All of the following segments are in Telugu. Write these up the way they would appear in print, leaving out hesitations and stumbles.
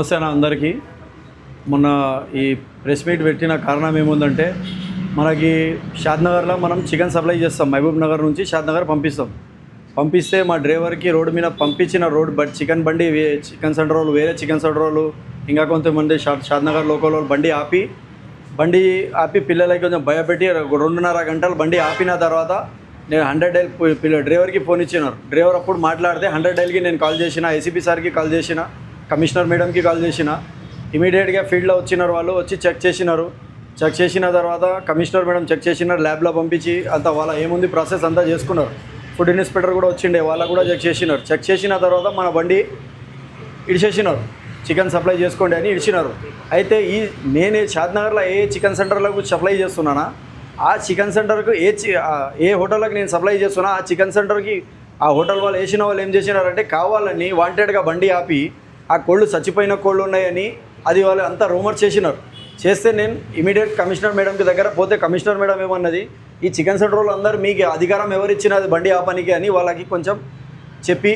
నమస్తే అన్న అందరికీ. మొన్న ఈ ప్రెస్ మీట్ పెట్టిన కారణం ఏముందంటే, మనకి షాద్నగర్లో మనం చికెన్ సప్లై చేస్తాం. మహబూబ్ నగర్ నుంచి షాద్నగర్ పంపిస్తే మా డ్రైవర్కి రోడ్డు మీద పంపించిన చికెన్ బండి చికెన్ సెంటర్ వాళ్ళు, వేరే చికెన్ సెంటర్ వాళ్ళు, ఇంకా కొంతమంది షాద్నగర్ లోకల్ వాళ్ళు బండి ఆపి పిల్లలకి కొంచెం భయపెట్టి 2.5 గంటలు బండి ఆపిన తర్వాత నేను 100 డైల్ డ్రైవర్కి ఫోన్ ఇచ్చినారు. డ్రైవర్ అప్పుడు మాట్లాడితే 100 డైల్కి నేను కాల్ చేసిన, ఏసీపీ సార్కి కాల్ చేసిన, కమిషనర్ మేడంకి కాల్ చేసిన. ఇమీడియట్గా ఫీల్డ్లో వచ్చినారు, వాళ్ళు వచ్చి చెక్ చేసిన తర్వాత కమిషనర్ మేడం చెక్ చేసినారు, ల్యాబ్లో పంపించి అంతా వాళ్ళ ఏముంది ప్రాసెస్ అంతా చేసుకున్నారు. ఫుడ్ ఇన్స్పెక్టర్ కూడా వచ్చిండే, వాళ్ళకు కూడా చెక్ చేసిన తర్వాత మన బండి ఇడిచేసినారు. చికెన్ సప్లై చేసుకోండి అని ఇడిచినారు. అయితే నేనే షాద్నగర్లో ఏ చికెన్ సెంటర్లకు సప్లై చేస్తున్నానా, ఆ చికెన్ సెంటర్కు ఏ హోటల్కి నేను సప్లై చేస్తున్నా, ఆ చికెన్ సెంటర్కి ఆ హోటల్ వాళ్ళు వేసిన వాళ్ళు ఏం చేసినారంటే కావాలని వాంటెడ్గా బండి ఆపి ఆ కోళ్ళు చచ్చిపోయిన కోళ్ళు ఉన్నాయని అది వాళ్ళు అంతా రూమర్ చేస్తే నేను ఇమీడియట్ కమిషనర్ మేడంకి దగ్గర పోతే కమిషనర్ మేడం ఏమన్నది, ఈ చికెన్ సెంటర్ వాళ్ళు అందరూ మీకు అధికారం ఎవరిచ్చినది బండి ఆపనికి అని వాళ్ళకి కొంచెం చెప్పి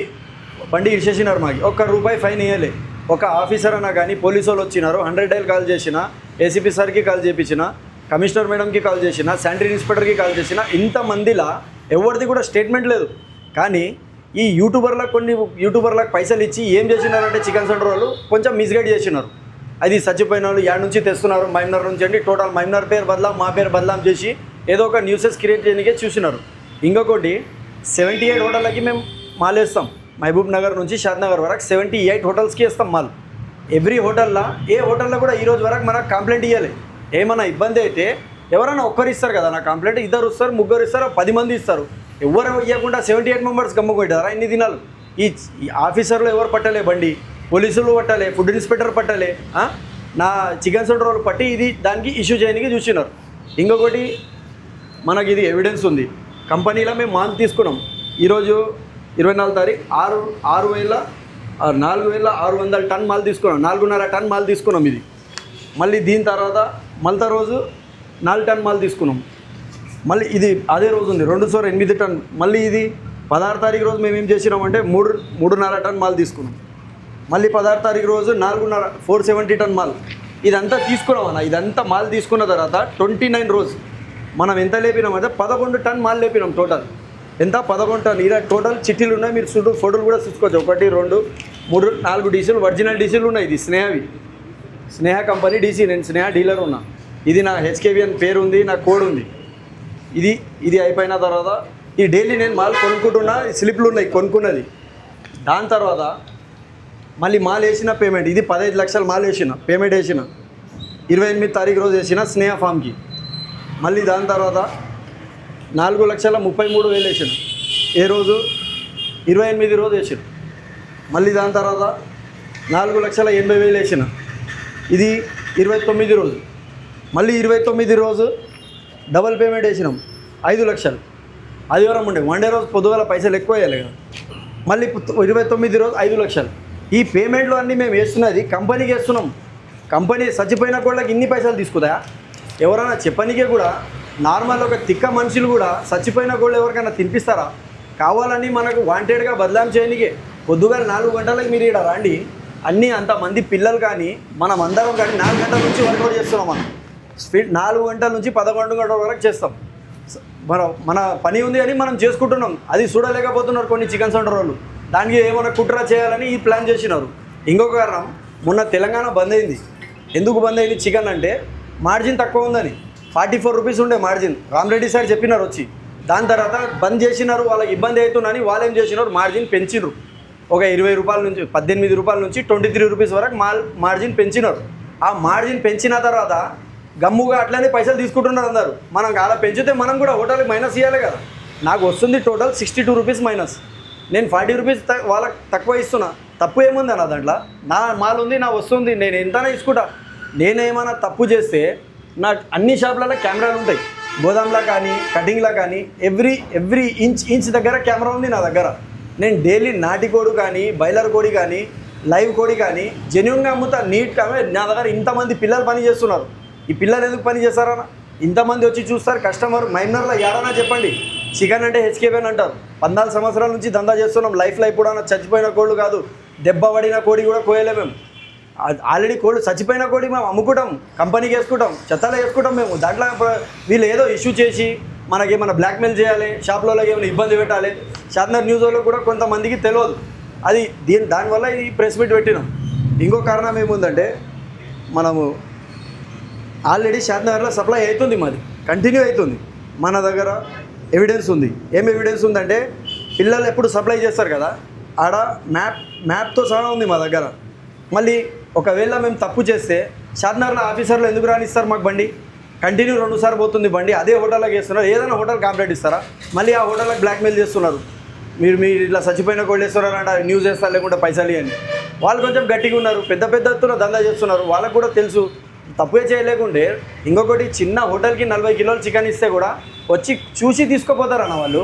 బండి ఇచ్చేసినారు. మాకు ₹1 ఫైన్ వేయలే. ఒక ఆఫీసర్ అన్నా కానీ పోలీసు వాళ్ళు వచ్చినారు. 100 డైల్ కాల్ చేసిన, ఏసీపీ సార్కి కాల్ చేయించిన, కమిషనర్ మేడంకి కాల్ చేసిన, శానిటరీ ఇన్స్పెక్టర్కి కాల్ చేసిన, ఇంతమందిలా ఎవరిది కూడా స్టేట్మెంట్ లేదు. కానీ ఈ కొన్ని యూట్యూబర్లకు పైసలు ఇచ్చి ఏం చేసినారంటే చికెన్ సెంటర్ వాళ్ళు కొంచెం మిస్గైడ్ చేసినారు. అది చచ్చిపోయిన వాళ్ళు యాడ్ నుంచి తెస్తున్నారు, మైమ్నర్ నుంచి అండి, టోటల్ మైమ్నర్ పేరు బదలాం, మా పేరు బదలాం చేసి ఏదో ఒక న్యూసెస్ క్రియేట్ చేయడానికే చూసినారు. ఇంకొకటి 78 హోటళ్ళకి మేము మాల్ వేస్తాం. మహబూబ్ నగర్ నుంచి షాద్నగర్ వరకు 78 హోటల్స్కి వేస్తాం మాల్. ఎవ్రీ హోటల్లో ఏ హోటల్లో కూడా ఈరోజు వరకు మనకు కంప్లైంట్ ఇవ్వాలి. ఏమైనా ఇబ్బంది అయితే ఎవరైనా ఒక్కరు ఇస్తారు కదా నా కంప్లైంట్, 2 ఇస్తారు, 3 ఇస్తారు, 10 మంది ఇస్తారు. ఎవరు ఇవ్వకుండా 78 మెంబర్స్ గమ్ముకుంటారా ఇన్ని దినాలు? ఈ ఆఫీసర్లు ఎవరు పట్టలే, బండి పోలీసులు పట్టలే, ఫుడ్ ఇన్స్పెక్టర్ పట్టలే, నా చికెన్ సెంటర్ వాళ్ళు పట్టి దానికి ఇష్యూ చేయడానికి చూసినారు. ఇంకొకటి మనకి ఇది ఎవిడెన్స్ ఉంది. కంపెనీలో మేము మాల్ తీసుకున్నాం. ఈరోజు 24 తారీఖు 4,600 టన్ మాల్ తీసుకున్నాం, 4.5 టన్ మాల్ తీసుకున్నాం. ఇది మళ్ళీ దీని తర్వాత మళ్ళీ రోజు 4 టన్ మాల్ తీసుకున్నాం. మళ్ళీ ఇది అదే రోజు ఉంది 2/8 టన్. మళ్ళీ ఇది 16 తారీఖు రోజు మేము ఏం చేసినామంటే 3.5 టన్ మాల్ తీసుకున్నాం. మళ్ళీ 16 తారీఖు రోజు 470 టన్ మాల్. ఇదంతా తీసుకున్నాం అన్న. ఇదంతా మాల్ తీసుకున్న తర్వాత 29 రోజు మనం ఎంత లేపినామంటే 11 టన్ మాల్ లేపినాం. టోటల్ ఎంత? 11 టన్. ఇలా టోటల్ చిట్టీలు ఉన్నాయి, మీరు ఫోటోలు కూడా చూసుకోవచ్చు. 1, 2, 3, 4 డీసీలు, ఒరిజినల్ డీసీలు ఉన్నాయి. ఇది స్నేహ కంపెనీ డీసీ. నేను స్నేహ డీలర్ ఉన్నా. ఇది నా హెచ్కేవి అని పేరు ఉంది, నా కోడ్ ఉంది. ఇది అయిపోయిన తర్వాత ఈ డైలీ నేను మాల్ కొనుక్కుంటున్నా, స్లిప్లు ఉన్నాయి కొనుక్కున్నది. దాని తర్వాత మళ్ళీ మాల్ వేసిన పేమెంట్, ఇది 15 లక్షల మాల్ వేసిన పేమెంట్ వేసిన 28 తారీఖు రోజు వేసిన స్నేహ ఫామ్కి. మళ్ళీ దాని తర్వాత 4,33,000 వేసిన ఏ రోజు 28 రోజు వేసిన. మళ్ళీ దాని తర్వాత 4,80,000 వేసిన, ఇది 29 రోజు. మళ్ళీ 29 రోజు డబల్ పేమెంట్ వేసినాం 5 లక్షలు. ఆదివారం ఉండే వన్ డే రోజు పొద్దుగాల పైసలు ఎక్కువ వేయాలి కదా. మళ్ళీ 29 రోజు 5 లక్షలు. ఈ పేమెంట్లు అన్నీ మేము వేస్తున్నది కంపెనీకి వేస్తున్నాం. కంపెనీ చచ్చిపోయిన కోళ్ళకి ఇన్ని పైసలు తీసుకుందా? ఎవరైనా చెప్పనికే కూడా నార్మల్ ఒక తిక్క మనుషులు కూడా చచ్చిపోయిన కోళ్ళు ఎవరికైనా తినిపిస్తారా? కావాలని మనకు వాంటెడ్గా బదలాం చేయనికే పొద్దుగా 4 గంటలకు మీరు ఇక్కడ రండి, అన్నీ అంతమంది పిల్లలు కానీ మనం అందరం కానీ 4 గంటల నుంచి వర్కౌట్ చేస్తున్నాం. మనం స్పీడ్ 4 గంటల నుంచి 11 గంటల వరకు చేస్తాం. మన పని ఉంది అని మనం చేసుకుంటున్నాం. అది చూడలేకపోతున్నారు కొన్ని చికెన్ సెంటర్ వాళ్ళు. దానికి ఏమైనా కుట్ర చేయాలని ఈ ప్లాన్ చేసినారు. ఇంకొక కారణం, మొన్న తెలంగాణ బంద్ అయింది. ఎందుకు బంద్ అయింది? చికెన్ అంటే మార్జిన్ తక్కువ ఉందని 44 రూపీస్ ఉండే మార్జిన్. రామరెడ్డి సార్ చెప్పినారు వచ్చి. దాని తర్వాత బంద్ చేసినారు. వాళ్ళకి ఇబ్బంది అవుతుందని వాళ్ళు ఏం చేసినారు, మార్జిన్ పెంచినారు. ఒక 20 రూపాయల నుంచి 18 రూపాయల నుంచి 23 రూపీస్ వరకు మార్జిన్ పెంచినారు. ఆ మార్జిన్ పెంచిన తర్వాత గమ్ముగా అట్లనే పైసలు తీసుకుంటున్నారు అందరు. మనం అలా పెంచితే మనం కూడా హోటల్కి మైనస్ ఇవ్వాలి కదా. నాకు వస్తుంది టోటల్ 62 రూపీస్ మైనస్. నేను 40 రూపీస్ వాళ్ళకి తక్కువ ఇస్తున్నా. తప్పు ఏముంది అన్న దాంట్లో? నా మాల్ ఉంది, నా వస్తుంది, నేను ఎంతనే తీసుకుంటా. నేనేమైనా తప్పు చేస్తే నా అన్ని షాపులలో కెమెరాలు ఉంటాయి. గోదాంలో కానీ, కటింగ్లో కానీ ఎవ్రీ ఇంచ్ దగ్గర కెమెరా ఉంది నా దగ్గర. నేను డైలీ నాటి కోడి కానీ, బాయిలర్ కోడి కానీ, లైవ్ కోడి కానీ జెన్యూన్గా అమ్ముతా, నీట్గా. నా దగ్గర ఇంతమంది పిల్లలు పని చేస్తున్నారు. ఈ పిల్లలు ఎందుకు పని చేస్తారన్న? ఇంతమంది వచ్చి చూస్తారు కస్టమర్. మైనర్లో ఏడన్నా చెప్పండి, చికెన్ అంటే హెచ్కేబీ అని అంటారు. 14 సంవత్సరాల నుంచి దందా చేస్తున్నాం. లైఫ్లో ఇప్పుడు చచ్చిపోయిన కోళ్ళు కాదు, దెబ్బ పడిన కోడి కూడా కోయలే మేము. ఆల్రెడీ కోళ్ళు చచ్చిపోయిన కోడి మేము అమ్ముకుంటాం, కంపెనీకి వేసుకుంటాం, చెత్తలో వేసుకుంటాం మేము. దాంట్లో వీళ్ళు ఏదో ఇష్యూ చేసి మనకి ఏమైనా బ్లాక్మెయిల్ చేయాలి, షాప్లలో ఏమైనా ఇబ్బంది పెట్టాలి. షాద్నగర్ న్యూస్ వాళ్ళు కూడా కొంతమందికి తెలియదు అది. దానివల్ల ఈ ప్రెస్ మీట్ పెట్టినాం. ఇంకో కారణం ఏముందంటే మనము ఆల్రెడీ షాద్నగర్లో సప్లై అవుతుంది, మాది కంటిన్యూ అవుతుంది. మన దగ్గర ఎవిడెన్స్ ఉంది. ఏం ఎవిడెన్స్ ఉందంటే పిల్లలు ఎప్పుడు సప్లై చేస్తారు కదా, ఆడ మ్యాప్తో సహా ఉంది మా దగ్గర. మళ్ళీ ఒకవేళ మేము తప్పు చేస్తే షాద్నగర్లో ఆఫీసర్లు ఎందుకు రానిస్తారు మాకు బండి? కంటిన్యూ 2 సార్లు పోతుంది బండి, అదే హోటల్లోకి వేస్తున్నారు. ఏదైనా హోటల్ కంప్లైంట్ ఇస్తారా? మళ్ళీ ఆ హోటల్కి బ్లాక్మెయిల్ చేస్తున్నారు. మీరు ఇట్లా చచ్చిపోయిన కోళ్ళు వేస్తున్నారంట, న్యూస్ వేస్తారు లేకుంటే పైసలు అని. వాళ్ళు కొంచెం గట్టిగా ఉన్నారు, పెద్ద ఎత్తున దందా చేస్తున్నారు. వాళ్ళకు కూడా తెలుసు తప్పే చేయలేకుంటే. ఇంకొకటి చిన్న హోటల్కి 40 కిలోలు చికెన్ ఇస్తే కూడా వచ్చి చూసి తీసుకుపోతారు అన్న వాళ్ళు.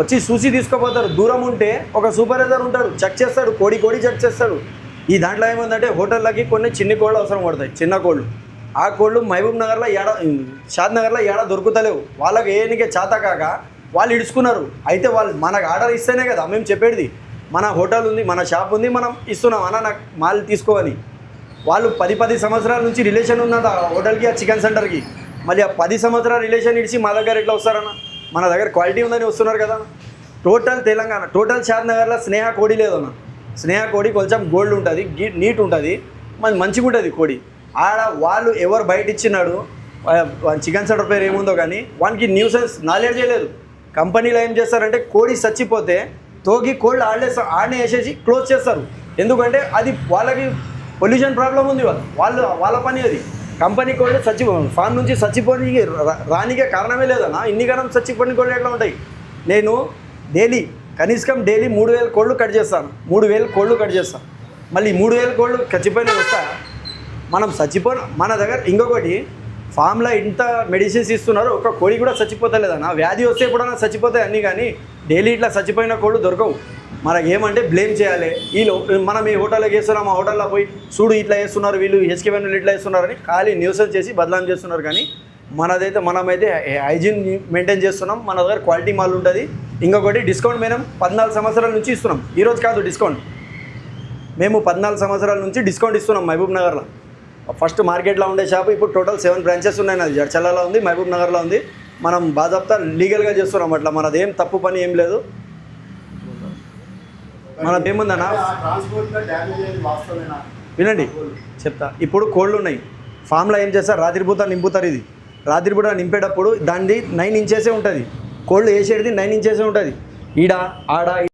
వచ్చి చూసి తీసుకుపోతారు. దూరం ఉంటే ఒక సూపర్వైజర్ ఉంటాడు, చెక్ చేస్తాడు, కోడి చెక్ చేస్తాడు. ఈ దాంట్లో ఏముందంటే హోటళ్ళకి కొన్ని చిన్న కోళ్ళు అవసరం పడతాయి, చిన్న కోళ్ళు. ఆ కోళ్ళు మహబూబ్ నగర్లో షాద్నగర్లో ఏడా దొరుకుతలేవు. వాళ్ళకి ఏనికే చేత కాక వాళ్ళు ఇడుచుకున్నారు. అయితే వాళ్ళు మనకు ఆర్డర్ ఇస్తేనే కదా మేము చెప్పేది. మన హోటల్ ఉంది, మన షాప్ ఉంది, మనం ఇస్తున్నాం అన్న నాకు మాల్ తీసుకోవాలి. వాళ్ళు 10 సంవత్సరాల నుంచి రిలేషన్ ఉన్నది ఆ హోటల్కి, ఆ చికెన్ సెంటర్కి. మళ్ళీ ఆ 10 సంవత్సరాల రిలేషన్ ఇడిచి మా దగ్గర ఎట్లా వస్తారన్న? మన దగ్గర క్వాలిటీ ఉందని వస్తున్నారు కదా. టోటల్ తెలంగాణ, టోటల్ షాద్నగర్లో స్నేహ కోడి లేదన్న. స్నేహ కోడి కొంచెం గోల్డ్ ఉంటుంది, నీట్ ఉంటుంది, మంచిగా ఉంటుంది కోడి. ఆడ వాళ్ళు ఎవరు బయట ఇచ్చినాడు చికెన్ సెంటర్ పేరు ఏముందో కానీ వానికి న్యూసెన్స్ నాలెడ్జ్ లేదు. కంపెనీలో ఏం చేస్తారంటే కోడి చచ్చిపోతే తోగి కోళ్ళు ఆడనే వేసేసి క్లోజ్ చేస్తారు. ఎందుకంటే అది వాళ్ళకి పొల్యూషన్ ప్రాబ్లం ఉంది. వాళ్ళ పని అది. కంపెనీ కోళ్ళు ఫామ్ నుంచి చచ్చిపోయి రానికే కారణమే లేదన్నా. ఇన్ని కాలం చచ్చిపోయిన కోళ్ళు ఎట్లా ఉంటాయి? నేను కనీసం డైలీ 3000 కోళ్ళు కట్ చేస్తాను. 3000 కోళ్ళు కట్ చేస్తాను. మళ్ళీ 3000 కోళ్ళు చచ్చిపోయిన వస్తా మనం మన దగ్గర. ఇంకొకటి ఫామ్లో ఇంత మెడిసిన్స్ ఇస్తున్నారు, ఒక కోడి కూడా చచ్చిపోతలేదన్న. వ్యాధి వస్తే ఎప్పుడన్నా చచ్చిపోతాయి అన్నీ, కానీ డైలీ ఇట్లా చచ్చిపోయిన కోళ్ళు దొరకవు. మనకి ఏమంటే బ్లేమ్ చేయాలి. మనం ఈ హోటల్లోకి వేస్తున్నాం, ఆ హోటల్లో పోయి చూడు ఇట్లా వేస్తున్నారు వీళ్ళు, హెచ్కేవన్ ఇట్లా వేస్తున్నారని ఖాళీ న్యూసెన్స్ చేసి బదనాం చేస్తున్నారు. కానీ మనమైతే హైజీన్ మెయింటైన్ చేస్తున్నాం. మన దగ్గర క్వాలిటీ మాల్ ఉంటుంది. ఇంకొకటి డిస్కౌంట్ మేము 14 సంవత్సరాల నుంచి ఇస్తున్నాం. ఈరోజు కాదు డిస్కౌంట్, మేము 14 సంవత్సరాల నుంచి డిస్కౌంట్ ఇస్తున్నాం మహబూబ్ నగర్లో. ఫస్ట్ మార్కెట్లో ఉండే షాపు ఇప్పుడు టోటల్ 7 బ్రాంచెస్ ఉన్నాయి. నాది జడ్చల్లలో ఉంది, మహబూబ్ నగర్లో ఉంది. మనం బాజాబ్తా లీగల్గా చేస్తున్నాం. అట్లా మనదేం తప్పు పని ఏం లేదు. మనదేముందన్నా వినండి చెప్తా. ఇప్పుడు కోళ్ళు ఉన్నాయి, ఫామ్లో ఏం చేస్తారు, రాత్రిపూట నింపుతారు. ఇది రాత్రిపూట నింపేటప్పుడు దాన్ని 9 ఇంచెసే ఉంటుంది. కోళ్ళు వేసేది 9 ఇంచెసే ఉంటుంది. ఆడ